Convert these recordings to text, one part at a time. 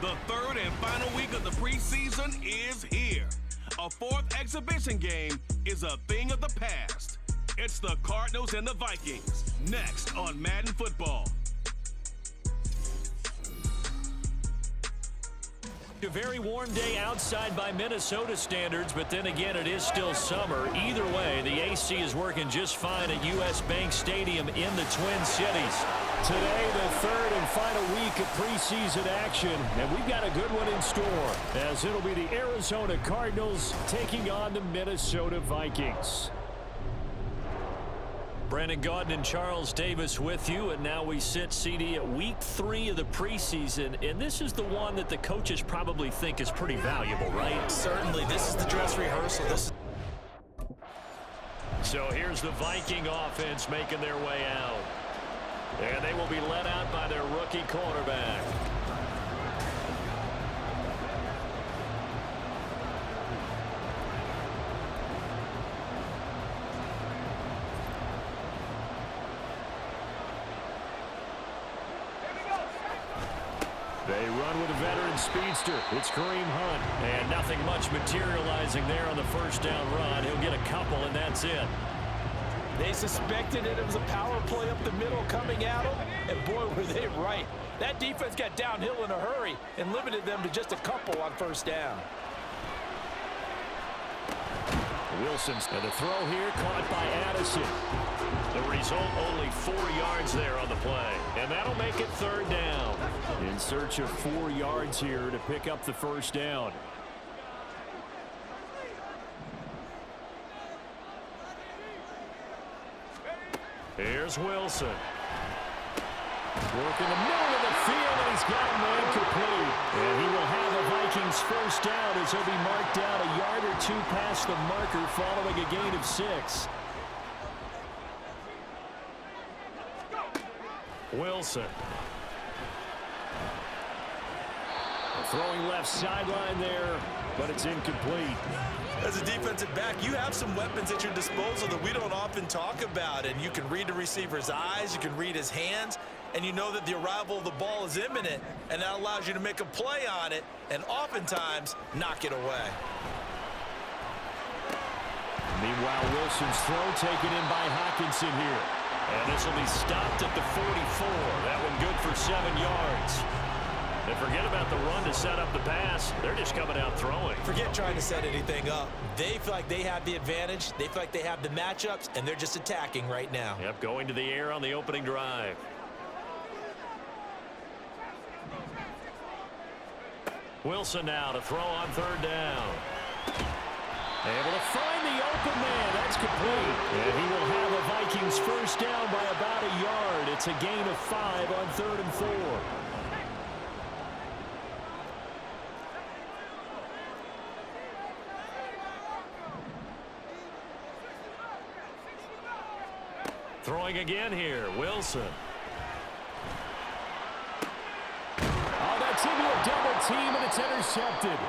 The third and final week of the preseason is here. A fourth exhibition game is a thing of the past. It's the Cardinals and the Vikings, next on Madden Football. A very warm day outside by Minnesota standards, but then again, it is still summer. Either way, the AC is working just fine at U.S. Bank Stadium in the Twin Cities. Today, the third and final week of preseason action, and we've got a good one in store, as it'll be the Arizona Cardinals taking on the Minnesota Vikings. Brandon Gaudin and Charles Davis with you, and now we sit, CD, at week 3 of the preseason, and this is the one that the coaches probably think is pretty valuable, right? Certainly. This is the dress rehearsal. So here's the Viking offense making their way out. And they will be led out by their rookie quarterback. They run with a veteran speedster. It's Kareem Hunt. And nothing much materializing there on the first down run. He'll get a couple, and that's it. They suspected it was a power play up the middle coming at them, and boy, were they right. That defense got downhill in a hurry and limited them to just a couple on first down. Wilson's and the throw here caught by Addison. The result, only 4 yards there on the play, and that'll make it third down. In search of 4 yards here to pick up the first down. Here's Wilson. Working the middle of the field, and he's got a man complete. And he will have the Vikings first down as he'll be marked down a yard or two past the marker following a gain of 6. Wilson. Throwing left sideline there, but it's incomplete. As a defensive back, you have some weapons at your disposal that we don't often talk about, and you can read the receiver's eyes, you can read his hands, and you know that the arrival of the ball is imminent, and that allows you to make a play on it and oftentimes knock it away. Meanwhile, Wilson's throw taken in by Hockenson here. And this will be stopped at the 44. That one good for 7 yards. And forget about the run to set up the pass. They're just coming out throwing. Forget trying to set anything up. They feel like they have the advantage. They feel like they have the matchups, and they're just attacking right now. Yep, going to the air on the opening drive. Wilson now to throw on third down. Able to find the open man. That's complete. And he will have the Vikings first down by about a yard. It's a gain of 5 on 3rd and 4. Throwing again here, Wilson. Oh, that's into a double team, and it's intercepted.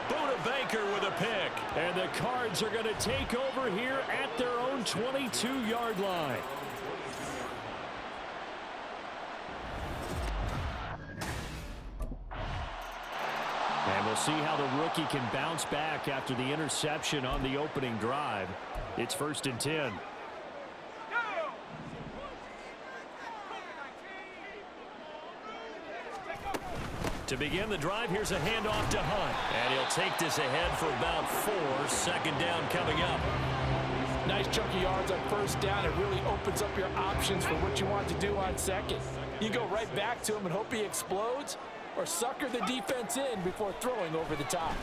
Buda Baker with a pick. And the Cards are going to take over here at their own 22-yard line. And we'll see how the rookie can bounce back after the interception on the opening drive. It's 1st and 10. To begin the drive, here's a handoff to Hunt. And he'll take this ahead for about 4. 2nd down coming up. Nice chunky yards on first down. It really opens up your options for what you want to do on second. You go right back to him and hope he explodes, or sucker the defense in before throwing over the top.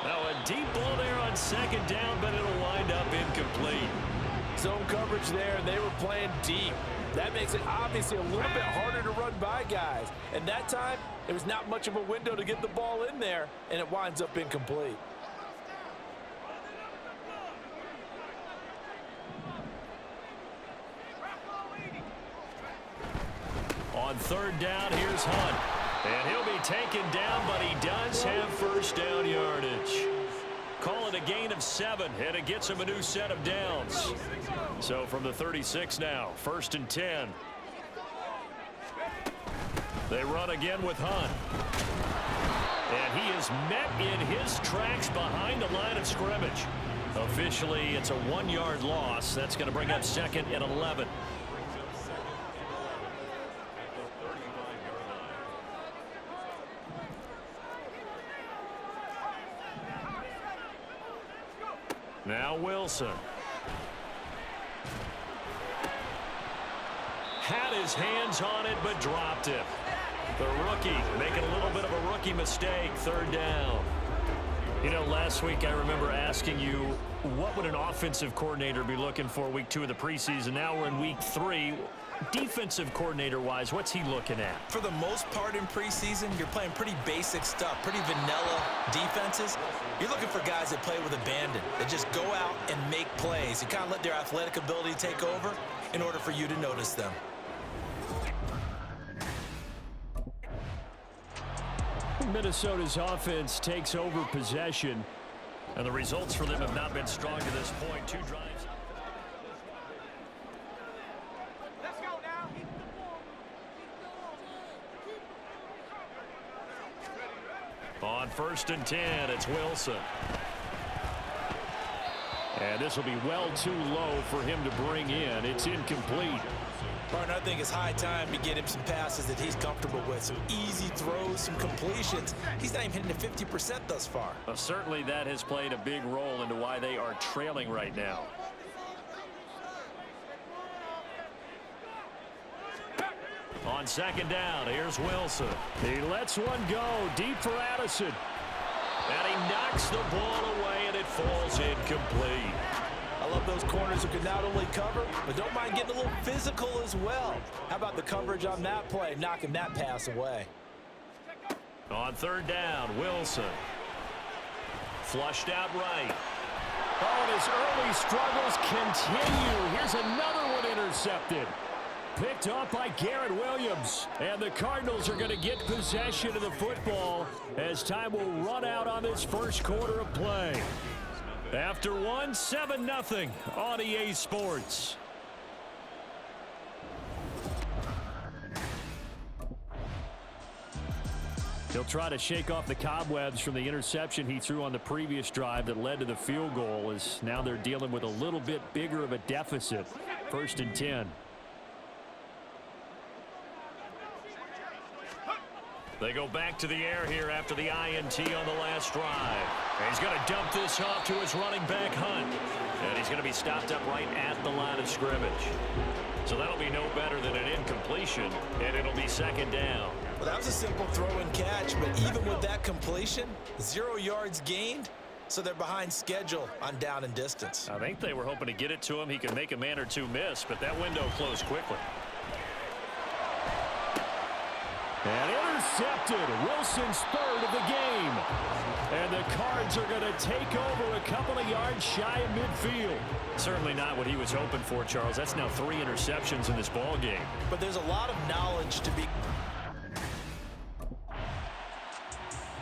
Now a deep ball there on 2nd down, but it'll wind up incomplete. Zone coverage there, and they were playing deep. That makes it obviously a little bit harder to run by guys. And that time, there was not much of a window to get the ball in there, and it winds up incomplete. On 3rd down, here's Hunt. And he'll be taken down, but he does have first down yardage. Call it a gain of 7, and it gets him a new set of downs. So from the 36 now, 1st and 10. They run again with Hunt. And he is met in his tracks behind the line of scrimmage. Officially, it's a 1-yard loss. That's going to bring up 2nd and 11. Now Wilson. Had his hands on it, but dropped it. The rookie making a little bit of a rookie mistake, 3rd down. You know, last week I remember asking you, what would an offensive coordinator be looking for week 2 of the preseason? Now we're in week 3. Defensive coordinator-wise, what's he looking at? For the most part in preseason, you're playing pretty basic stuff, pretty vanilla defenses. You're looking for guys that play with abandon, that just go out and make plays and kind of let their athletic ability take over in order for you to notice them. Minnesota's offense takes over possession, and the results for them have not been strong to this point. 2 drives. Let's go now. On 1st and 10, it's Wilson. And this will be well too low for him to bring in. It's incomplete. Partner, I think it's high time to get him some passes that he's comfortable with. Some easy throws, some completions. He's not even hitting the 50% thus far. Certainly that has played a big role into why they are trailing right now. On 2nd down, here's Wilson. He lets one go deep for Addison. And he knocks the ball away, and it falls incomplete. I love those corners who can not only cover, but don't mind getting a little physical as well. How about the coverage on that play, knocking that pass away? On 3rd down, Wilson. Flushed out right. Oh, and his early struggles continue. Here's another one intercepted. Picked off by Garrett Williams. And the Cardinals are going to get possession of the football as time will run out on this first quarter of play. After 1, 7-0 on EA Sports. He'll try to shake off the cobwebs from the interception he threw on the previous drive that led to the field goal, as now they're dealing with a little bit bigger of a deficit. 1st and 10. They go back to the air here after the INT on the last drive. And he's going to dump this off to his running back, Hunt. And he's going to be stopped up right at the line of scrimmage. So that'll be no better than an incompletion, and it'll be 2nd down. Well, that was a simple throw and catch, but even with that completion, 0 yards gained, so they're behind schedule on down and distance. I think they were hoping to get it to him. He could make a man or two miss, but that window closed quickly. And intercepted. Wilson's 3rd of the game. And the Cards are going to take over a couple of yards shy of midfield. Certainly not what he was hoping for, Charles. That's now 3 interceptions in this ball game. But there's a lot of knowledge to be...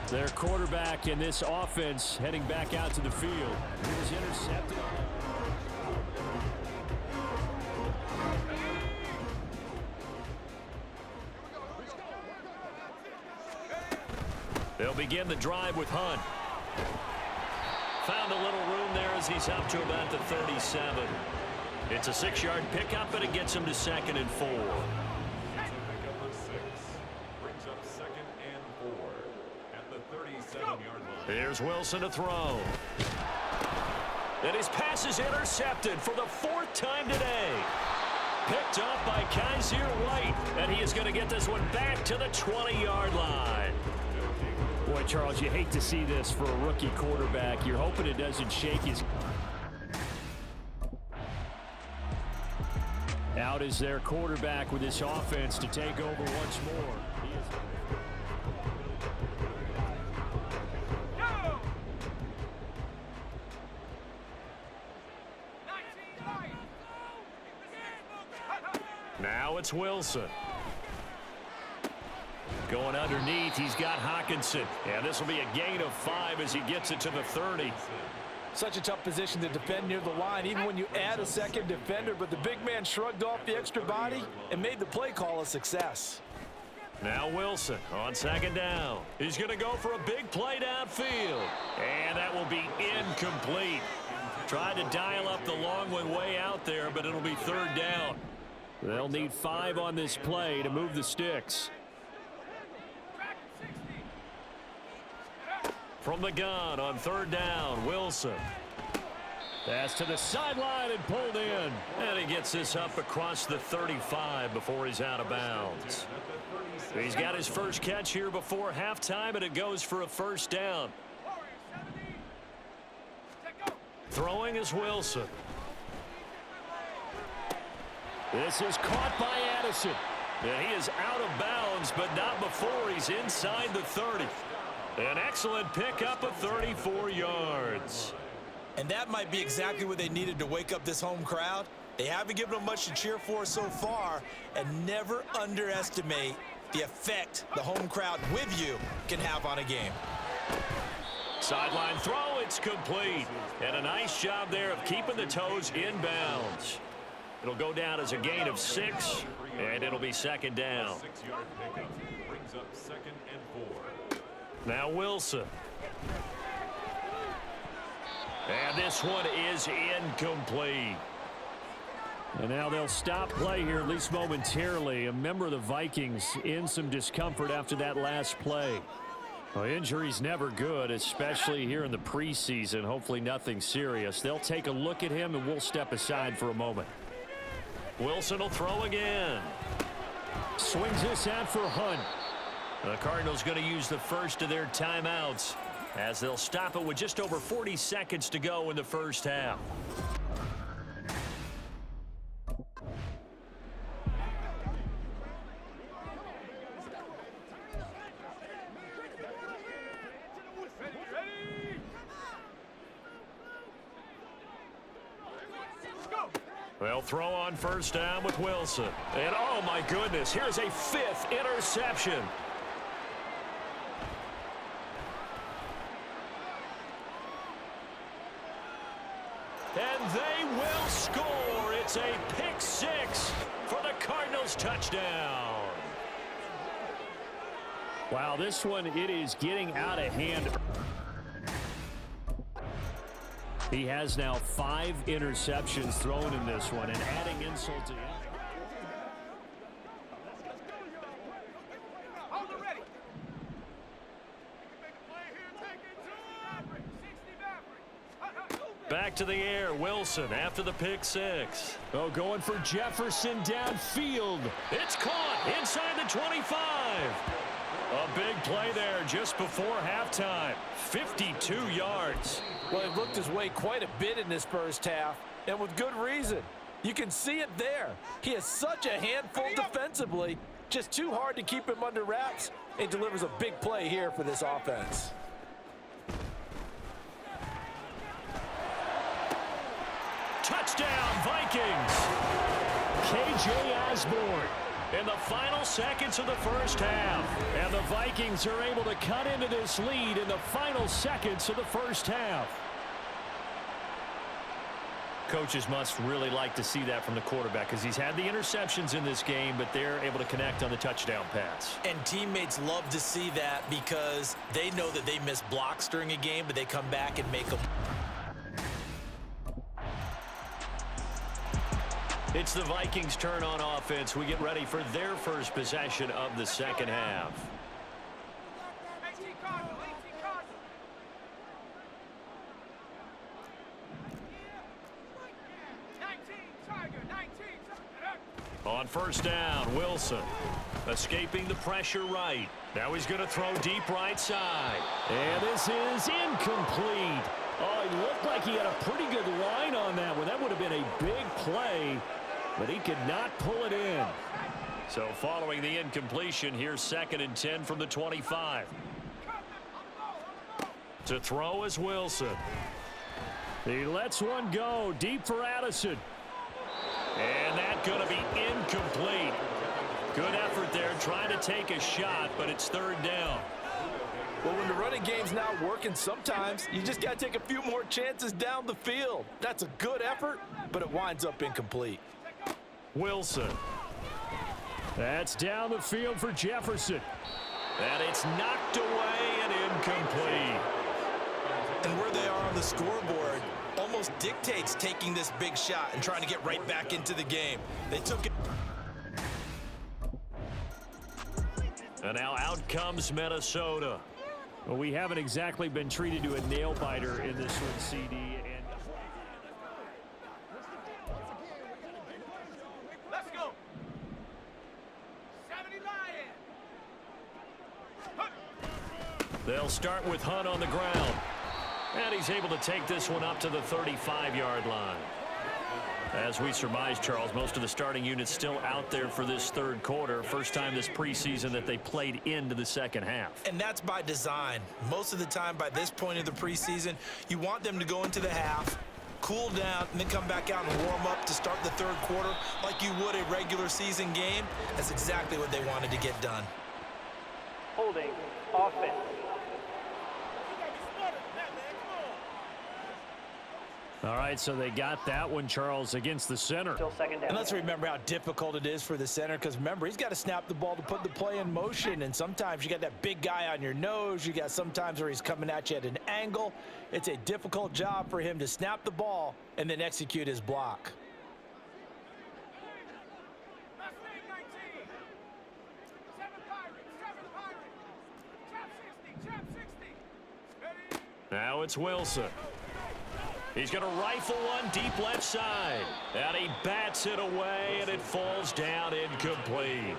Their quarterback in this offense heading back out to the field. He was intercepted. They'll begin the drive with Hunt. Found a little room there as he's up to about the 37. It's a 6-yard pickup, but it gets him to 2nd and 4. Brings up 2nd and 4 at the 37-yard line. Here's Wilson to throw. And his pass is intercepted for the 4th time today. Picked off by Kaiser White, and he is going to get this one back to the 20-yard line. Boy, Charles, you hate to see this for a rookie quarterback. You're hoping it doesn't shake his... Out is their quarterback with this offense to take over once more. Now it's Wilson. Going underneath, he's got Hawkinson. And this will be a gain of 5 as he gets it to the 30. Such a tough position to defend near the line, even when you add a second defender. But the big man shrugged off the extra body and made the play call a success. Now Wilson on second down. He's going to go for a big play downfield. And that will be incomplete. Tried to dial up the long one way out there, but it'll be third down. They'll need 5 on this play to move the sticks. From the gun on third down, Wilson. Pass to the sideline and pulled in. And he gets this up across the 35 before he's out of bounds. He's got his first catch here before halftime, and it goes for a first down. Throwing is Wilson. This is caught by Addison. And he is out of bounds, but not before he's inside the 30. An excellent pickup of 34 yards. And that might be exactly what they needed to wake up this home crowd. They haven't given them much to cheer for so far, and never underestimate the effect the home crowd with you can have on a game. Sideline throw, it's complete. And a nice job there of keeping the toes in bounds. It'll go down as a gain of 6, and it'll be second down. 6-yard pickup brings up 2nd and 4. Now Wilson. And this one is incomplete. And now they'll stop play here, at least momentarily. A member of the Vikings in some discomfort after that last play. Well, injury's never good, especially here in the preseason. Hopefully nothing serious. They'll take a look at him, and we'll step aside for a moment. Wilson will throw again. Swings this out for Hunt. The Cardinals going to use the first of their timeouts as they'll stop it with just over 40 seconds to go in the first half. They'll throw on first down with Wilson. And oh my goodness, here's a 5th interception. And they will score. It's a pick 6 for the Cardinals touchdown. Wow, this one, it is getting out of hand. He has now 5 interceptions thrown in this one, and adding insult to injury. Back to the air, Wilson after the pick 6. Oh, going for Jefferson downfield. It's caught inside the 25. A big play there just before halftime. 52 yards. Well, he looked his way quite a bit in this first half, and with good reason. You can see it there. He is such a handful defensively, just too hard to keep him under wraps, and delivers a big play here for this offense. Touchdown, Vikings! KJ Osborne in the final seconds of the first half. And the Vikings are able to cut into this lead in the final seconds of the first half. Coaches must really like to see that from the quarterback because he's had the interceptions in this game, but they're able to connect on the touchdown pass. And teammates love to see that because they know that they miss blocks during a game, but they come back and make them. It's the Vikings' turn on offense. We get ready for their first possession of the second half. On first down, Wilson escaping the pressure right. Now he's going to throw deep right side. And this is incomplete. Oh, he looked like he had a pretty good line on that one. That would have been a big play, but he could not pull it in. So following the incompletion, here's 2nd and 10 from the 25. To throw is Wilson. He lets one go deep for Addison. And that's going to be incomplete. Good effort there trying to take a shot, but it's 3rd down. Well, when the running game's not working, sometimes you just got to take a few more chances down the field. That's a good effort, but it winds up incomplete. Wilson. That's down the field for Jefferson. And it's knocked away and incomplete. And where they are on the scoreboard almost dictates taking this big shot and trying to get right back into the game. They took it. And now out comes Minnesota. Well, we haven't exactly been treated to a nail-biter in this one, CD. Let's go. 70 Lion. They'll start with Hunt on the ground. And he's able to take this one up to the 35-yard line. As we surmise, Charles, most of the starting units still out there for this third quarter. First time this preseason that they played into the second half. And that's by design. Most of the time by this point of the preseason, you want them to go into the half, cool down, and then come back out and warm up to start the third quarter like you would a regular season game. That's exactly what they wanted to get done. Holding offense. All right, so they got that one, Charles, against the center. Still second down. And let's remember how difficult it is for the center, because remember, he's got to snap the ball to put the play in motion, and sometimes you got that big guy on your nose. You got sometimes where he's coming at you at an angle. It's a difficult job for him to snap the ball and then execute his block. Mustang 19. 7 Pirates. 7 Pirates. Trap 60. Trap 60. Ready? Now it's Wilson. He's going to rifle one deep left side. And he bats it away, and it falls down incomplete.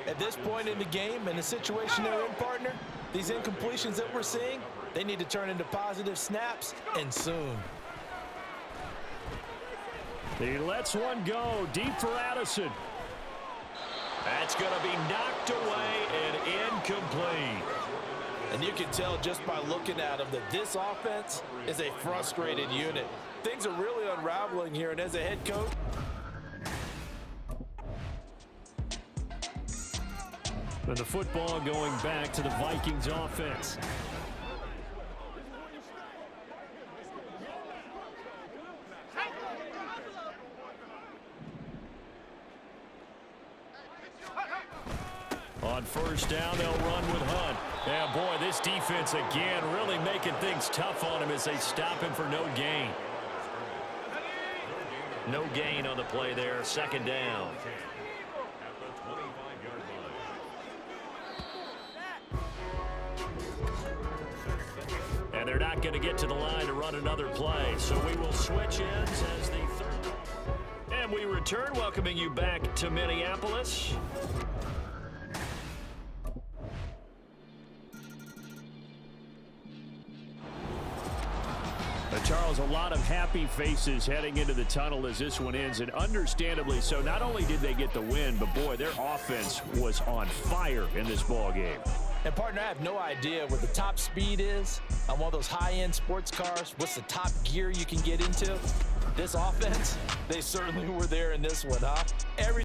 At this point in the game, in the situation they're in, partner, these incompletions that we're seeing, they need to turn into positive snaps, and soon. He lets one go deep for Addison. That's going to be knocked away and incomplete. And you can tell just by looking at them that this offense is a frustrated unit. Things are really unraveling here, and as a head coach, and the football going back to the Vikings offense. On first down, they'll run with Hunt. Yeah, boy, this defense again really making things tough on him as they stop him for no gain. No gain on the play there, second down. At the 25-yard line. And they're not going to get to the line to run another play, so we will switch ends as the third. And we return, welcoming you back to Minneapolis. Charles, a lot of happy faces heading into the tunnel as this one ends, and understandably so. Not only did they get the win, but boy, their offense was on fire in this ball game. and partner, I have no idea what the top speed is on one of those high-end sports cars. What's the top gear you can get into? This offense, they certainly were there in this one, huh?